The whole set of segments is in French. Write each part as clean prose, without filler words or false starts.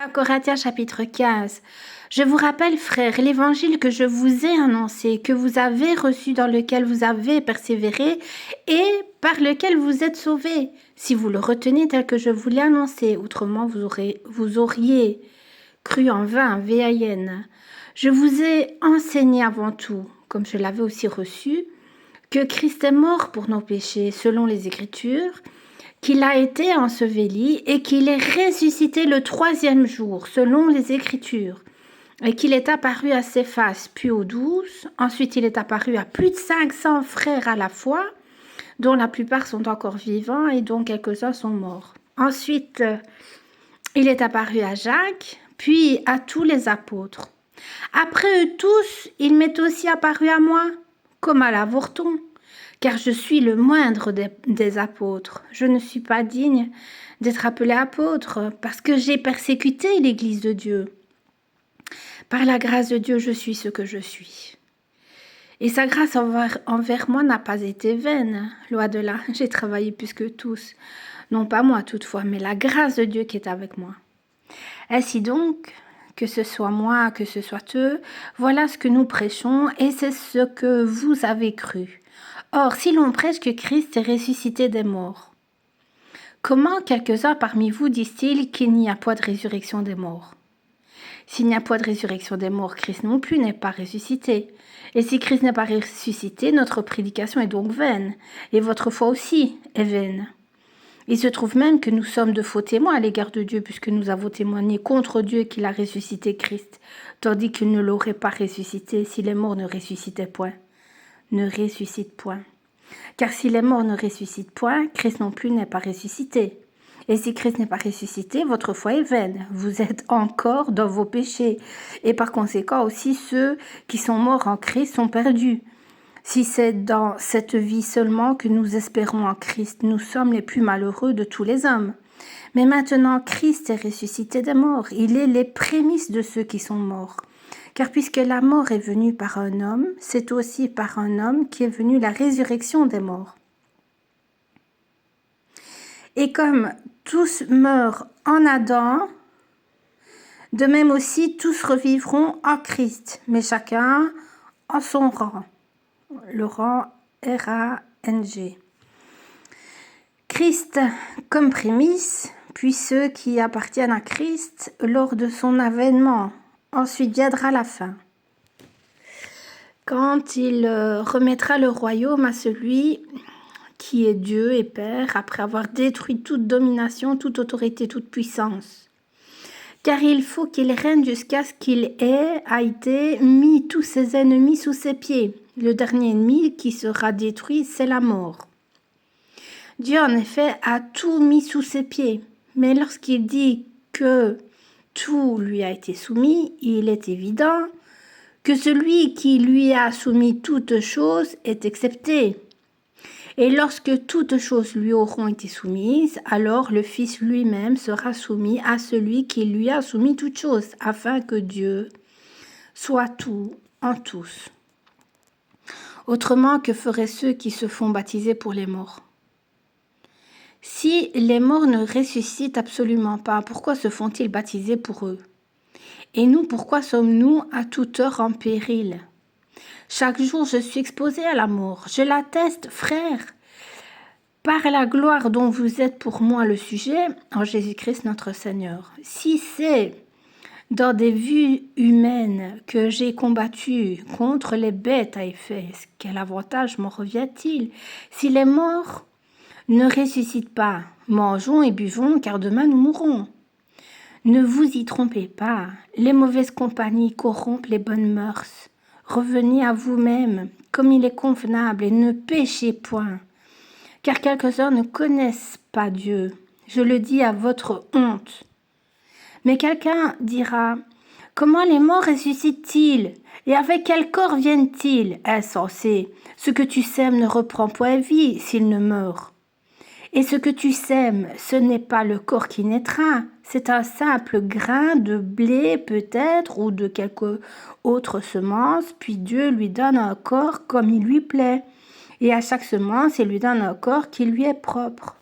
Corinthiens chapitre 15. Je vous rappelle, frères, l'évangile que je vous ai annoncé, que vous avez reçu, dans lequel vous avez persévéré et par lequel vous êtes sauvés, si vous le retenez tel que je vous l'ai annoncé. Autrement, vous auriez cru en vain, VAN. Je vous ai enseigné avant tout, comme je l'avais aussi reçu, que Christ est mort pour nos péchés, selon les Écritures, qu'il a été enseveli et qu'il est ressuscité le 3e jour, selon les Écritures, et qu'il est apparu à Céphas, puis aux 12. Ensuite, il est apparu à plus de 500 frères à la fois, dont la plupart sont encore vivants et dont quelques-uns sont morts. Ensuite, il est apparu à Jacques, puis à tous les apôtres. Après eux tous, il m'est aussi apparu à moi, comme à l'avorton, car je suis le moindre des apôtres. Je ne suis pas digne d'être appelé apôtre, parce que j'ai persécuté l'Église de Dieu. Par la grâce de Dieu, je suis ce que je suis. Et sa grâce envers moi n'a pas été vaine. Loin de là, j'ai travaillé plus que tous. Non pas moi toutefois, mais la grâce de Dieu qui est avec moi. Ainsi donc, que ce soit moi, que ce soit eux, voilà ce que nous prêchons et c'est ce que vous avez cru. Or, si l'on prêche que Christ est ressuscité des morts, comment quelques-uns parmi vous disent-ils qu'il n'y a pas de résurrection des morts? S'il n'y a pas de résurrection des morts, Christ non plus n'est pas ressuscité. Et si Christ n'est pas ressuscité, notre prédication est donc vaine, et votre foi aussi est vaine. Il se trouve même que nous sommes de faux témoins à l'égard de Dieu, puisque nous avons témoigné contre Dieu qu'il a ressuscité Christ, tandis qu'il ne l'aurait pas ressuscité si les morts ne ressuscitaient point. Ne ressuscite point. Car si les morts ne ressuscitent point, Christ non plus n'est pas ressuscité. Et si Christ n'est pas ressuscité, votre foi est vaine. Vous êtes encore dans vos péchés. Et par conséquent aussi ceux qui sont morts en Christ sont perdus. Si c'est dans cette vie seulement que nous espérons en Christ, nous sommes les plus malheureux de tous les hommes. Mais maintenant, Christ est ressuscité des morts. Il est les prémices de ceux qui sont morts. Car puisque la mort est venue par un homme, c'est aussi par un homme qui est venue la résurrection des morts. Et comme tous meurent en Adam, de même aussi tous revivront en Christ, mais chacun en son rang. Le rang R-A-N-G. Christ comme prémisse, puis ceux qui appartiennent à Christ lors de son avènement. Ensuite viendra la fin, quand il remettra le royaume à celui qui est Dieu et Père, après avoir détruit toute domination, toute autorité, toute puissance. Car il faut qu'il règne jusqu'à ce qu'il a été mis tous ses ennemis sous ses pieds. Le dernier ennemi qui sera détruit, c'est la mort. Dieu, en effet, a tout mis sous ses pieds. Mais lorsqu'il dit que tout lui a été soumis, il est évident que celui qui lui a soumis toutes choses est excepté. Et lorsque toutes choses lui auront été soumises, alors le Fils lui-même sera soumis à celui qui lui a soumis toutes choses, afin que Dieu soit tout en tous. Autrement, que feraient ceux qui se font baptiser pour les morts? Si les morts ne ressuscitent absolument pas, pourquoi se font-ils baptiser pour eux? Et nous, pourquoi sommes-nous à toute heure en péril? Chaque jour, je suis exposé à la mort. Je l'atteste, frère, par la gloire dont vous êtes pour moi le sujet, en Jésus-Christ notre Seigneur. Si c'est dans des vues humaines que j'ai combattu contre les bêtes à Éphèse, quel avantage m'en revient-il? Si les morts ne ressuscitent pas, mangeons et buvons, car demain nous mourrons. Ne vous y trompez pas, les mauvaises compagnies corrompent les bonnes mœurs. Revenez à vous-même, comme il est convenable, et ne péchez point. Car quelques-uns ne connaissent pas Dieu. Je le dis à votre honte. Mais quelqu'un dira, comment les morts ressuscitent-ils? Et avec quel corps viennent-ils? Insensé, ce que tu sèmes ne reprend point vie s'il ne meurt. Et ce que tu sèmes, ce n'est pas le corps qui naîtra, c'est un simple grain de blé peut-être ou de quelque autre semence, puis Dieu lui donne un corps comme il lui plaît. Et à chaque semence, il lui donne un corps qui lui est propre.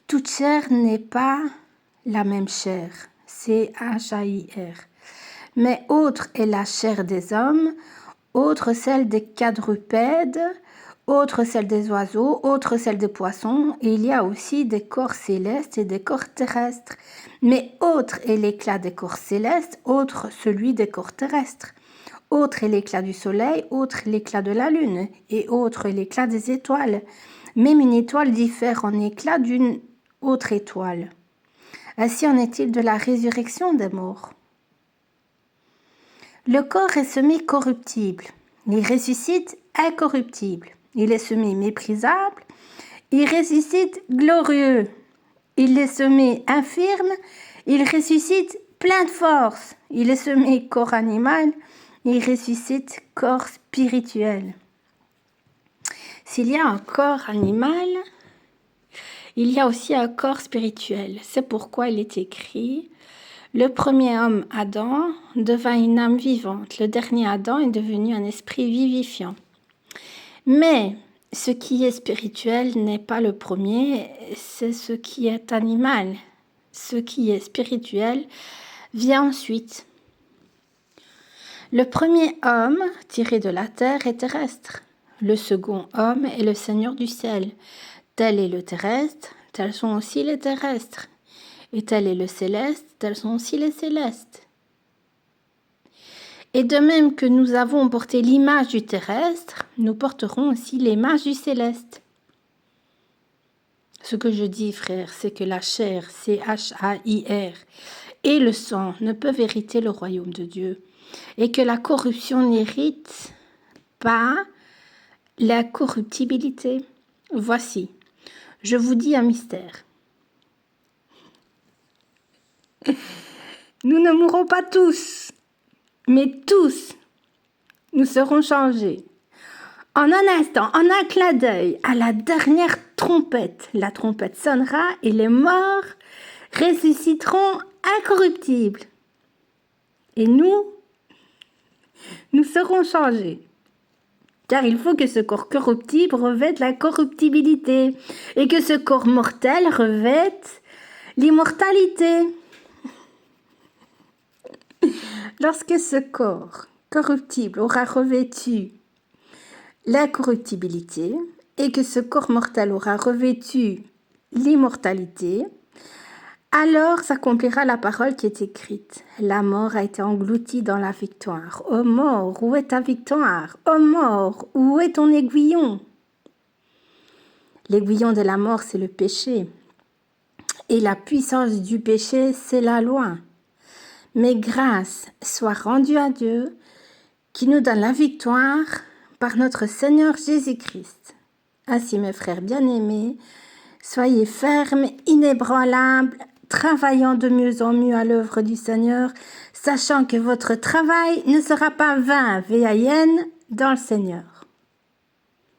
Toute chair n'est pas la même chair, C-H-A-I-R. Mais autre est la chair des hommes, autre celle des quadrupèdes, autre celle des oiseaux, autre celle des poissons, et il y a aussi des corps célestes et des corps terrestres. Mais autre est l'éclat des corps célestes, autre celui des corps terrestres. Autre est l'éclat du soleil, autre l'éclat de la lune, et autre l'éclat des étoiles. Même une étoile diffère en éclat d'une autre étoile. Ainsi en est-il de la résurrection des morts. Le corps est semi-corruptible, il ressuscite incorruptible. Il est semé méprisable, il ressuscite glorieux. Il est semé infirme, il ressuscite plein de force. Il est semé corps animal, il ressuscite corps spirituel. S'il y a un corps animal, il y a aussi un corps spirituel. C'est pourquoi il est écrit: le premier homme, Adam, devint une âme vivante. Le dernier Adam est devenu un esprit vivifiant. Mais ce qui est spirituel n'est pas le premier, c'est ce qui est animal. Ce qui est spirituel vient ensuite. Le premier homme tiré de la terre est terrestre. Le second homme est le Seigneur du ciel. Tel est le terrestre, tels sont aussi les terrestres. Et tel est le céleste, tels sont aussi les célestes. Et de même que nous avons porté l'image du terrestre, nous porterons aussi l'image du céleste. Ce que je dis, frère, c'est que la chair, C-H-A-I-R, et le sang ne peuvent hériter le royaume de Dieu, et que la corruption n'hérite pas la corruptibilité. Voici, je vous dis un mystère. Nous ne mourrons pas tous, mais tous, nous serons changés. En un instant, en un clin d'œil, à la dernière trompette, la trompette sonnera et les morts ressusciteront incorruptibles. Et nous serons changés. Car il faut que ce corps corruptible revête la corruptibilité et que ce corps mortel revête l'immortalité. Lorsque ce corps corruptible aura revêtu l'incorruptibilité et que ce corps mortel aura revêtu l'immortalité, alors s'accomplira la parole qui est écrite. La mort a été engloutie dans la victoire. Ô mort, où est ta victoire? Ô mort, où est ton aiguillon? L'aiguillon de la mort, c'est le péché. Et la puissance du péché, c'est la loi. Mais grâce soit rendue à Dieu qui nous donne la victoire par notre Seigneur Jésus-Christ. Ainsi, mes frères bien-aimés, soyez fermes, inébranlables, travaillant de mieux en mieux à l'œuvre du Seigneur, sachant que votre travail ne sera pas vain, V-A-I-N, dans le Seigneur.